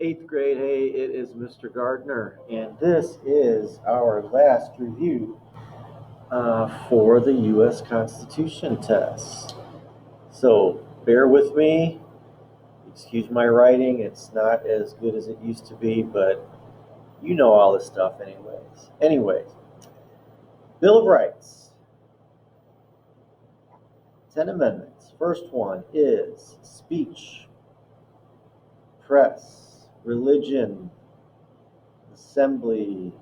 Eighth grade, hey, it is Mr. Gardner, and this is our last review for the U.S. Constitution test. So bear with me. Excuse my writing, it's not as good as it used to be, but you know all this stuff anyways. Bill of Rights, 10 amendments. First one is speech, press, religion, assembly,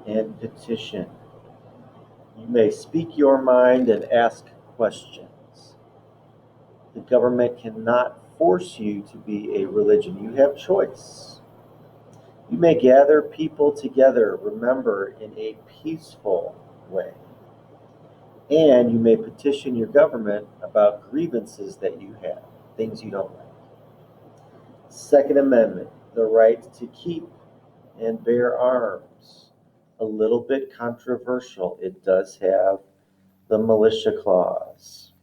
and petition. You may speak your mind and ask questions. The government cannot force you to be a religion. You have choice. You may gather people together, remember, in a peaceful way. And you may petition your government about grievances that you have, things you don't like. Second Amendment, the right to keep and bear arms. A little bit controversial. It does have the militia clause,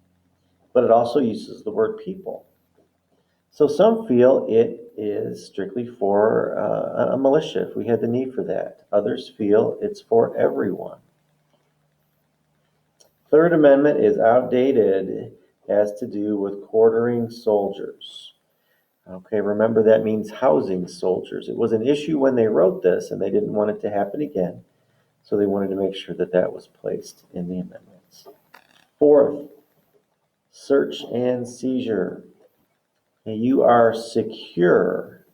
but it also uses the word people. So some feel it is strictly for a militia if we had the need for that. Others feel it's for everyone. Third Amendment is outdated, has to do with quartering soldiers. Okay, remember that means housing soldiers. It was an issue when they wrote this and they didn't want it to happen again. So they wanted to make sure that that was placed in the amendments. Fourth, search and seizure. You are secure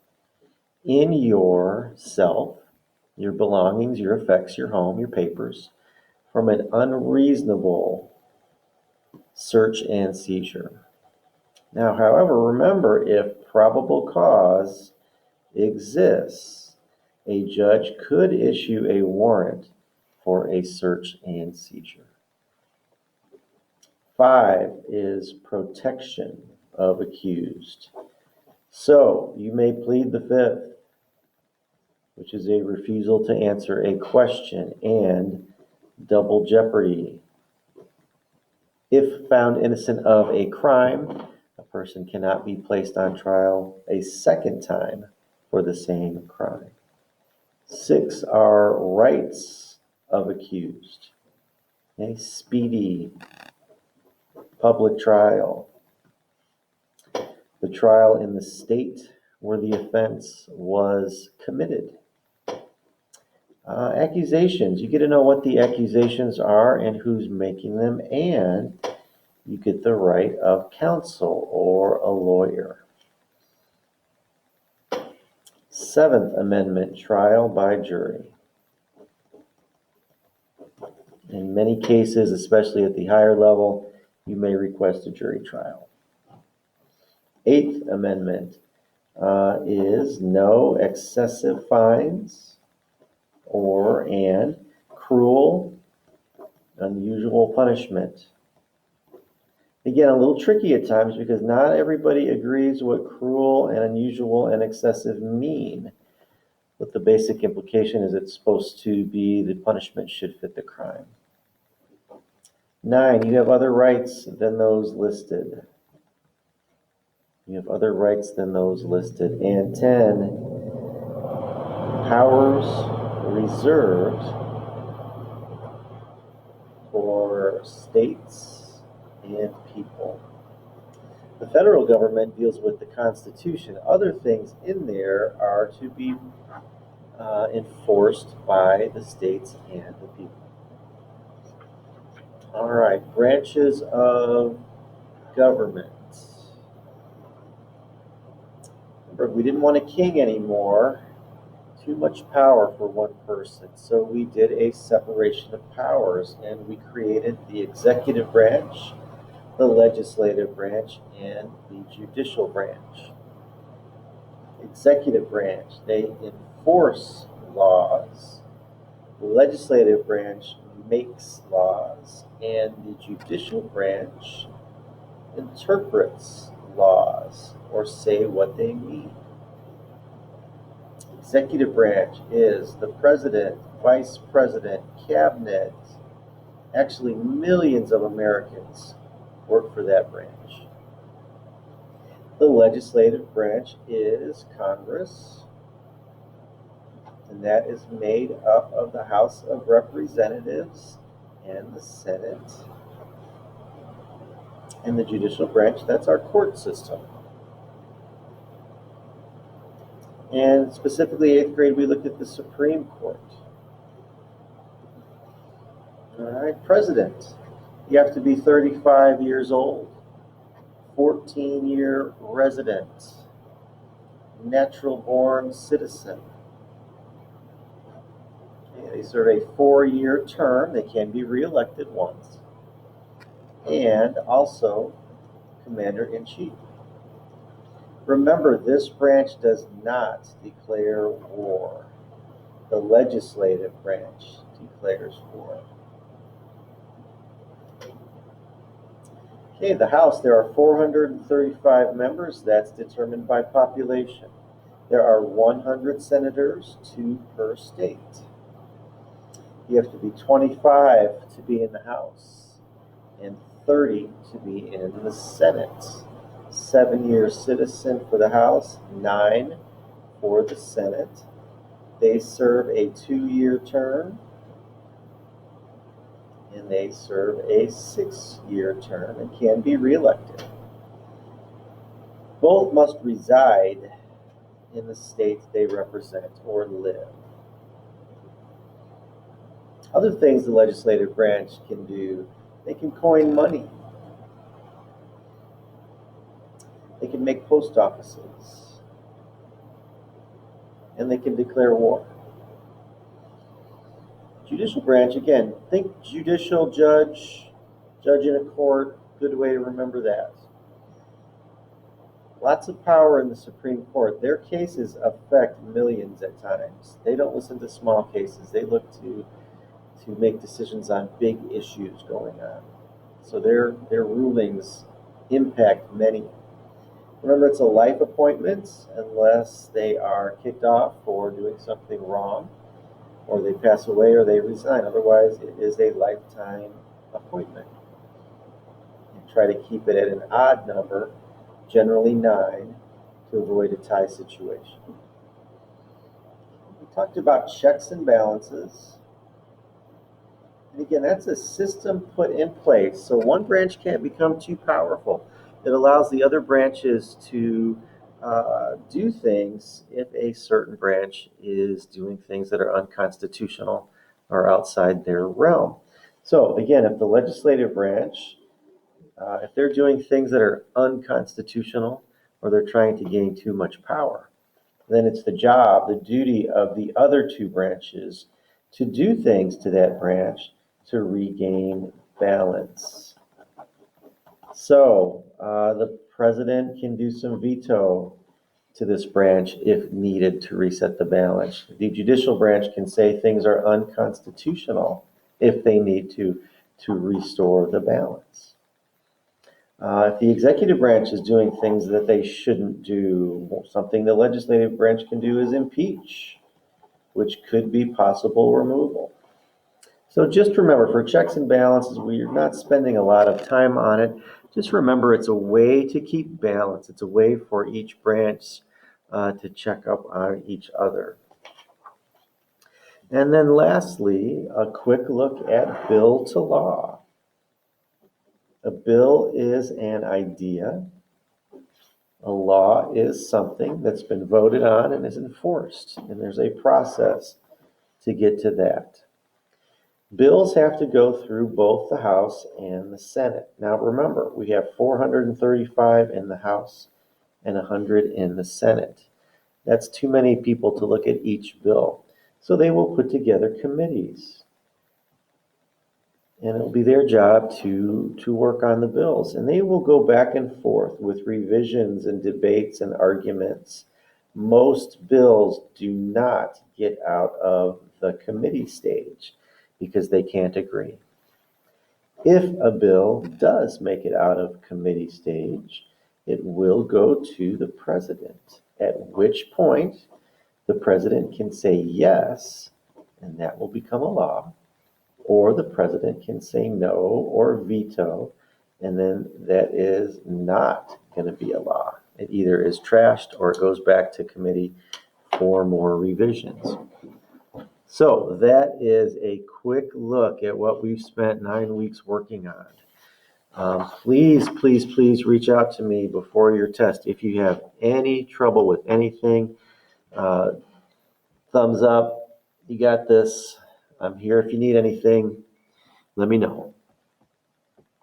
in yourself, your belongings, your effects, your home, your papers, from an unreasonable search and seizure. Now, however, remember, if probable cause exists, a judge could issue a warrant for a search and seizure. 5 is protection of accused. So you may plead the fifth, which is a refusal to answer a question, and double jeopardy. If found innocent of a crime, a person cannot be placed on trial a second time for the same crime. 6 are rights of accused. A speedy public trial. The trial in the state where the offense was committed. Accusations. You get to know what the accusations are and who's making them, and you get the right of counsel or a lawyer. 7th Amendment, trial by jury. In many cases, especially at the higher level, you may request a jury trial. 8th Amendment is no excessive fines and cruel, unusual punishment. Again, a little tricky at times because not everybody agrees what cruel and unusual and excessive mean. But the basic implication is it's supposed to be the punishment should fit the crime. 9, you have other rights than those listed. You have other rights than those listed. And 10, powers reserved for states and people. The federal government deals with the Constitution. Other things in there are to be enforced by the states and the people. All right, branches of government. Remember, we didn't want a king anymore. Too much power for one person. So we did a separation of powers and we created the executive branch, the legislative branch, and the judicial branch. Executive branch, they enforce laws. The legislative branch makes laws, and the judicial branch interprets laws or say what they mean. Executive branch is the president, vice president, cabinet. Actually, millions of Americans work for that branch. The legislative branch is Congress, and that is made up of the House of Representatives and the Senate. And the judicial branch, that's our court system. And specifically, 8th grade, we looked at the Supreme Court. All right, president. You have to be 35 years old, 14-year resident, natural-born citizen. Okay, they serve a 4-year term. They can be reelected once. And also commander-in-chief. Remember, this branch does not declare war. The legislative branch declares war. Okay, the House, there are 435 members. That's determined by population. There are 100 senators, 2 per state. You have to be 25 to be in the House and 30 to be in the Senate. 7-year citizen for the House, 9 for the Senate. They serve a 2-year term, and they serve a 6-year term and can be reelected. Both must reside in the state they represent or live. Other things the legislative branch can do, they can coin money. They can make post offices. And they can declare war. Judicial branch, again, think judicial judge, judge in a court, good way to remember that. Lots of power in the Supreme Court. Their cases affect millions at times. They don't listen to small cases. They look to make decisions on big issues going on. So their rulings impact many. Remember, it's a life appointment unless they are kicked off for doing something wrong, or they pass away, or they resign. Otherwise, it is a lifetime appointment. And try to keep it at an odd number, generally 9, to avoid a tie situation. We talked about checks and balances. And again, that's a system put in place. So one branch can't become too powerful. It allows the other branches to do things if a certain branch is doing things that are unconstitutional or outside their realm. So again, if the legislative branch, if they're doing things that are unconstitutional or they're trying to gain too much power, then it's the job, the duty of the other 2 branches to do things to that branch to regain balance. So the president can do some veto to this branch if needed to reset the balance. The judicial branch can say things are unconstitutional if they need to restore the balance. If the executive branch is doing things that they shouldn't do, something the legislative branch can do is impeach, which could be possible removal. So just remember, for checks and balances, we're not spending a lot of time on it. Just remember, it's a way to keep balance. It's a way for each branch to check up on each other. And then lastly, a quick look at bill to law. A bill is an idea. A law is something that's been voted on and is enforced. And there's a process to get to that. Bills have to go through both the House and the Senate. Now remember, we have 435 in the House and 100 in the Senate. That's too many people to look at each bill. So they will put together committees. And it'll be their job to work on the bills. And they will go back and forth with revisions and debates and arguments. Most bills do not get out of the committee stage because they can't agree. If a bill does make it out of committee stage, it will go to the president, at which point the president can say yes, and that will become a law, or the president can say no or veto, and then that is not going to be a law. it either is trashed or it goes back to committee for more revisions. So that is a quick look at what we've spent 9 weeks working on. Please reach out to me before your test if you have any trouble with anything. Thumbs up. You got this. I'm here if you need anything. Let me know.